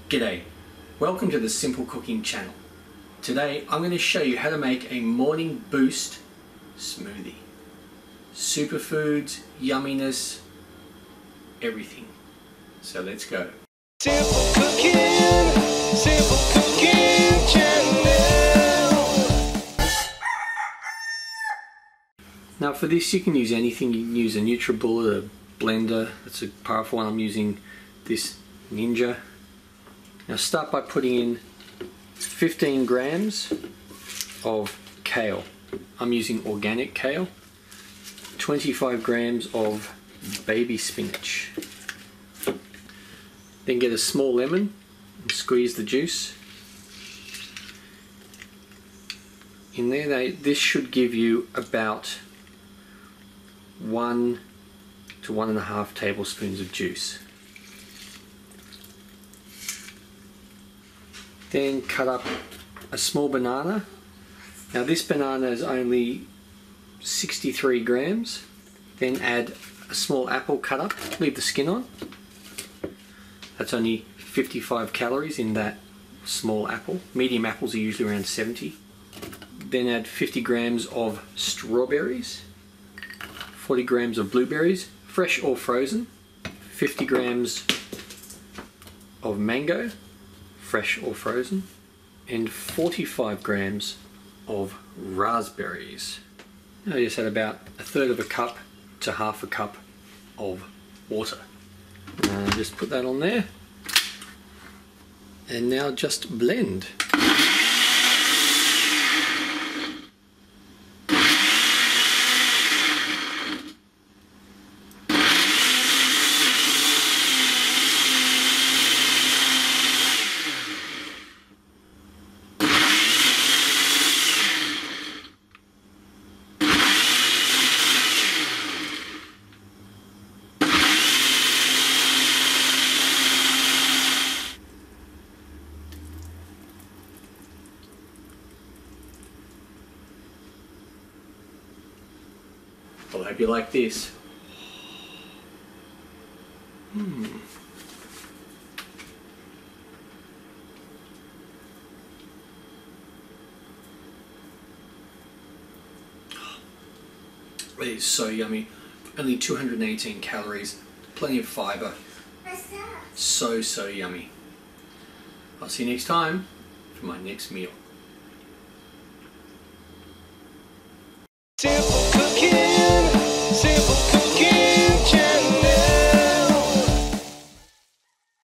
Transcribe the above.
G'day, welcome to the Simple Cooking channel. Today I'm going to show you how to make a morning boost smoothie. Superfoods, yumminess, everything. So let's go. Simple Cooking Channel. Now for this you can use anything. You can use a NutriBullet, a blender. That's a powerful one. I'm using this Ninja. Now start by putting in 15 grams of kale. I'm using organic kale. 25 grams of baby spinach. Then get a small lemon and squeeze the juice in there. This should give you about 1 to 1.5 tablespoons of juice. Then cut up a small banana. Now this banana is only 63 grams. Then add a small apple cut up, leave the skin on. That's only 55 calories in that small apple. Medium apples are usually around 70. Then add 50 grams of strawberries, 40 grams of blueberries, fresh or frozen, 50 grams of mango, fresh or frozen, and 45 grams of raspberries. Now I just add about 1/3 of a cup to 1/2 a cup of water. Just put that on there, and now just blend. Well, I hope you like this. It is so yummy. Only 218 calories, plenty of fiber. So yummy. I'll see you next time for my next meal.